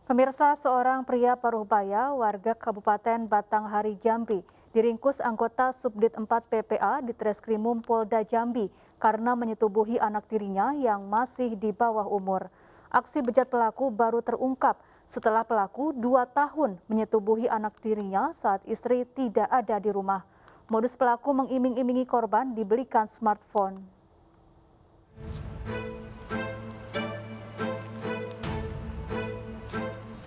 Pemirsa, seorang pria parubaya warga Kabupaten Batanghari Jambi diringkus anggota Subdit 4 PPA di Treskrimum Polda Jambi karena menyetubuhi anak tirinya yang masih di bawah umur. Aksi bejat pelaku baru terungkap setelah pelaku 2 tahun menyetubuhi anak tirinya saat istri tidak ada di rumah. Modus pelaku mengiming-imingi korban dibelikan smartphone.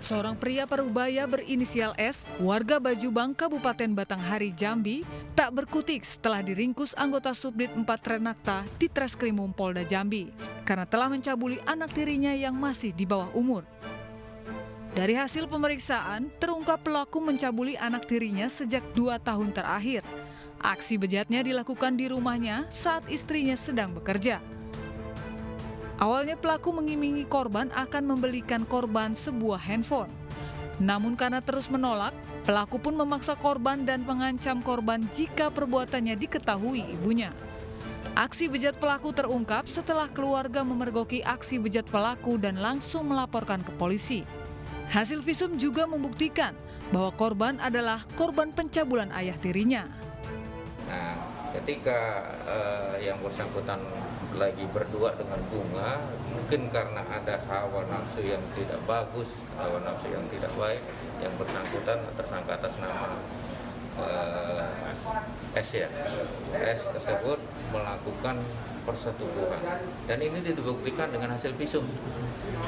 Seorang pria parubaya berinisial S, warga Bajubang, Kabupaten Batanghari, Jambi, tak berkutik setelah diringkus anggota Subdit 4 Renakta di Treskrimum Polda Jambi karena telah mencabuli anak tirinya yang masih di bawah umur. Dari hasil pemeriksaan, terungkap pelaku mencabuli anak tirinya sejak 2 tahun terakhir. Aksi bejatnya dilakukan di rumahnya saat istrinya sedang bekerja. Awalnya pelaku mengimingi korban akan membelikan korban sebuah handphone. Namun karena terus menolak, pelaku pun memaksa korban dan mengancam korban jika perbuatannya diketahui ibunya. Aksi bejat pelaku terungkap setelah keluarga memergoki aksi bejat pelaku dan langsung melaporkan ke polisi. Hasil visum juga membuktikan bahwa korban adalah korban pencabulan ayah tirinya. Nah, ketika yang bersangkutan lagi berdua dengan bunga, mungkin karena ada hawa nafsu yang tidak bagus, hawa nafsu yang tidak baik, yang bersangkutan tersangka atas nama S ya, S tersebut melakukan persetubuhan, dan ini dibuktikan dengan hasil visum.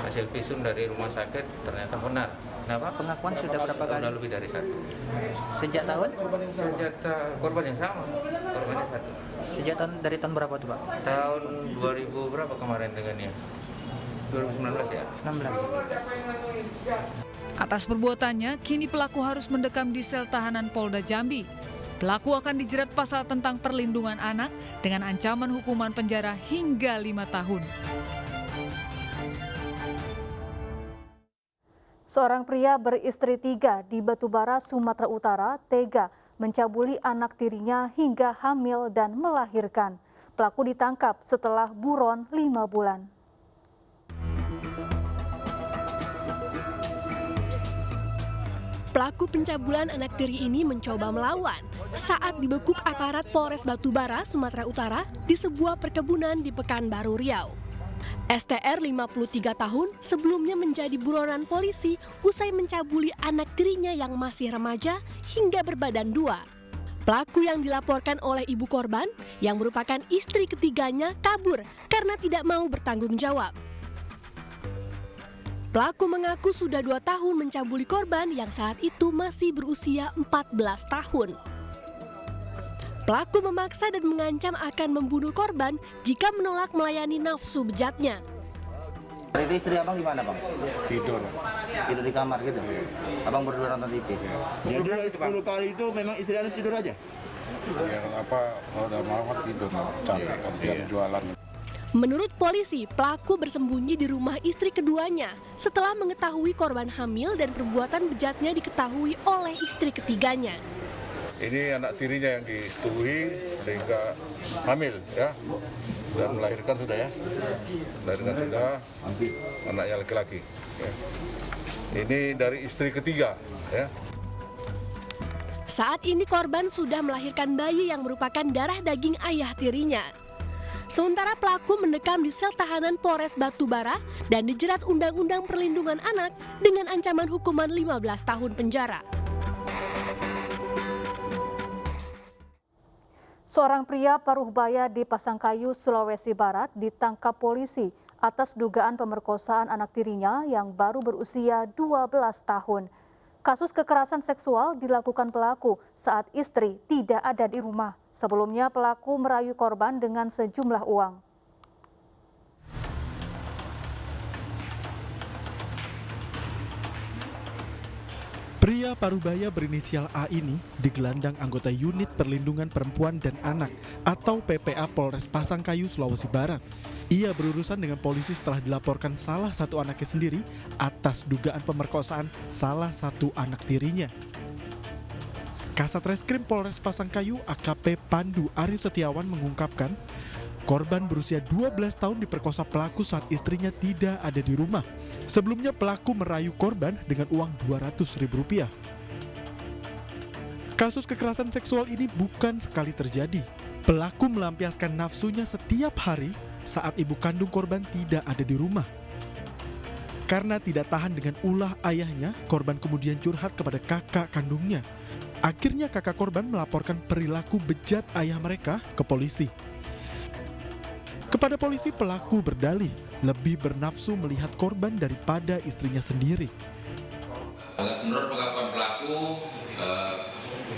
Hasil visum dari rumah sakit ternyata benar. Kenapa pengakuan sudah berapa kali? Sudah lebih dari satu. Sejak tahun? Sejak korban yang sama, korbannya satu. Sejak tahun dari tahun berapa tuh Pak? Tahun 2000 berapa kemarin dengannya? 2019 ya? 16. Atas perbuatannya, kini pelaku harus mendekam di sel tahanan Polda Jambi. Pelaku akan dijerat pasal tentang perlindungan anak dengan ancaman hukuman penjara hingga 5 tahun. Seorang pria beristri 3 di Batubara, Sumatera Utara, tega mencabuli anak tirinya hingga hamil dan melahirkan. Pelaku ditangkap setelah buron 5 bulan. Pelaku pencabulan anak tiri ini mencoba melawan saat dibekuk aparat Polres Batubara, Sumatera Utara di sebuah perkebunan di Pekanbaru Riau. STR 53 tahun sebelumnya menjadi buronan polisi usai mencabuli anak tirinya yang masih remaja hingga berbadan 2. Pelaku yang dilaporkan oleh ibu korban yang merupakan istri ketiganya kabur karena tidak mau bertanggung jawab. Pelaku mengaku sudah 2 tahun mencabuli korban yang saat itu masih berusia 14 tahun. Pelaku memaksa dan mengancam akan membunuh korban jika menolak melayani nafsu bejatnya. Itu istri abang di mana bang? Tidur. Tidur di kamar gitu? Abang berdua nonton TV? Jadi 10 kali itu memang istri Anda tidur aja? ya apa kalau udah malam kan tidur, capek kan jam jualan. Menurut polisi, pelaku bersembunyi di rumah istri keduanya setelah mengetahui korban hamil dan perbuatan bejatnya diketahui oleh istri ketiganya. Ini anak tirinya yang disetujui sehingga hamil ya, dan melahirkan sudah ya, melahirkan sudah anaknya laki-laki. Ya. Ini dari istri ketiga ya. Saat ini korban sudah melahirkan bayi yang merupakan darah daging ayah tirinya. Sementara pelaku mendekam di sel tahanan Polres Batubara dan dijerat Undang-Undang Perlindungan Anak dengan ancaman hukuman 15 tahun penjara. Seorang pria paruh-baya di Pasangkayu, Sulawesi Barat ditangkap polisi atas dugaan pemerkosaan anak tirinya yang baru berusia 12 tahun. Kasus kekerasan seksual dilakukan pelaku saat istri tidak ada di rumah. Sebelumnya pelaku merayu korban dengan sejumlah uang. Pria parubaya berinisial A ini digelandang anggota Unit Perlindungan Perempuan dan Anak atau PPA Polres Pasangkayu, Sulawesi Barat. Ia berurusan dengan polisi setelah dilaporkan salah satu anaknya sendiri atas dugaan pemerkosaan salah satu anak tirinya. Kasat Reskrim Polres Pasangkayu AKP Pandu Arif Setiawan mengungkapkan, Korban berusia 12 tahun diperkosa pelaku saat istrinya tidak ada di rumah. Sebelumnya pelaku merayu korban dengan uang Rp200.000. Kasus kekerasan seksual ini bukan sekali terjadi. Pelaku melampiaskan nafsunya setiap hari saat ibu kandung korban tidak ada di rumah. Karena tidak tahan dengan ulah ayahnya, korban kemudian curhat kepada kakak kandungnya. Akhirnya kakak korban melaporkan perilaku bejat ayah mereka ke polisi. Kepada polisi, pelaku berdalih lebih bernafsu melihat korban daripada istrinya sendiri. Menurut pengakuan pelaku,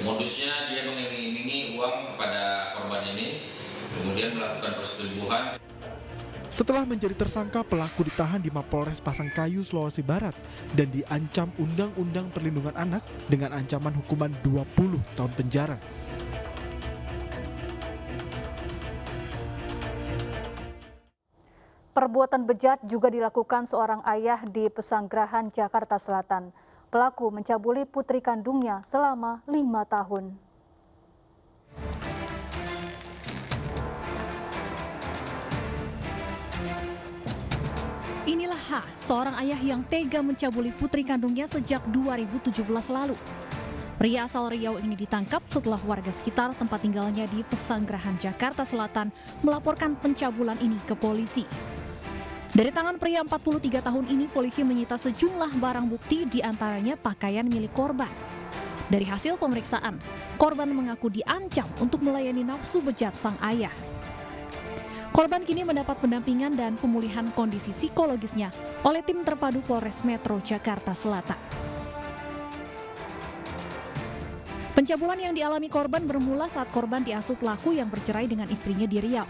modusnya dia mengiming-imingi uang kepada korban ini, kemudian melakukan persetubuhan. Setelah menjadi tersangka, pelaku ditahan di Mapolres Pasangkayu, Sulawesi Barat dan diancam Undang-Undang Perlindungan Anak dengan ancaman hukuman 20 tahun penjara. Perbuatan bejat juga dilakukan seorang ayah di Pesanggerahan, Jakarta Selatan. Pelaku mencabuli putri kandungnya selama 5 tahun. Inilah H, seorang ayah yang tega mencabuli putri kandungnya sejak 2017 lalu. Pria asal Riau ini ditangkap setelah warga sekitar tempat tinggalnya di Pesanggerahan, Jakarta Selatan melaporkan pencabulan ini ke polisi. Dari tangan pria 43 tahun ini, polisi menyita sejumlah barang bukti, diantaranya pakaian milik korban. Dari hasil pemeriksaan, korban mengaku diancam untuk melayani nafsu bejat sang ayah. Korban kini mendapat pendampingan dan pemulihan kondisi psikologisnya oleh tim terpadu Polres Metro Jakarta Selatan. Pencabulan yang dialami korban bermula saat korban diasuh pelaku yang bercerai dengan istrinya di Riau.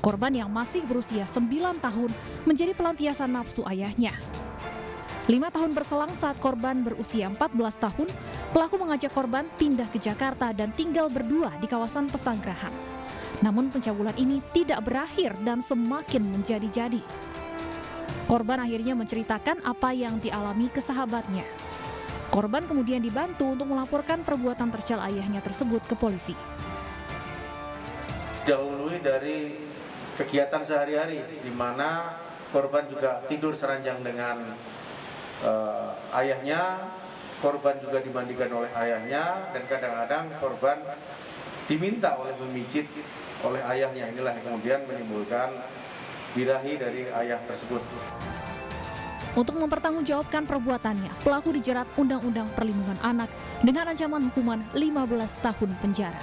Korban yang masih berusia 9 tahun menjadi pelampiasan nafsu ayahnya. 5 tahun berselang saat korban berusia 14 tahun, pelaku mengajak korban pindah ke Jakarta dan tinggal berdua di kawasan Pesanggerahan. Namun pencabulan ini tidak berakhir dan semakin menjadi-jadi. Korban akhirnya menceritakan apa yang dialami ke sahabatnya. Korban kemudian dibantu untuk melaporkan perbuatan tercela ayahnya tersebut ke polisi. Dahului dari kegiatan sehari-hari, di mana korban juga tidur seranjang dengan ayahnya, korban juga dimandikan oleh ayahnya, dan kadang-kadang korban diminta oleh memijit oleh ayahnya. Inilah yang kemudian menimbulkan birahi dari ayah tersebut. Untuk mempertanggungjawabkan perbuatannya, pelaku dijerat Undang-Undang Perlindungan Anak dengan ancaman hukuman 15 tahun penjara.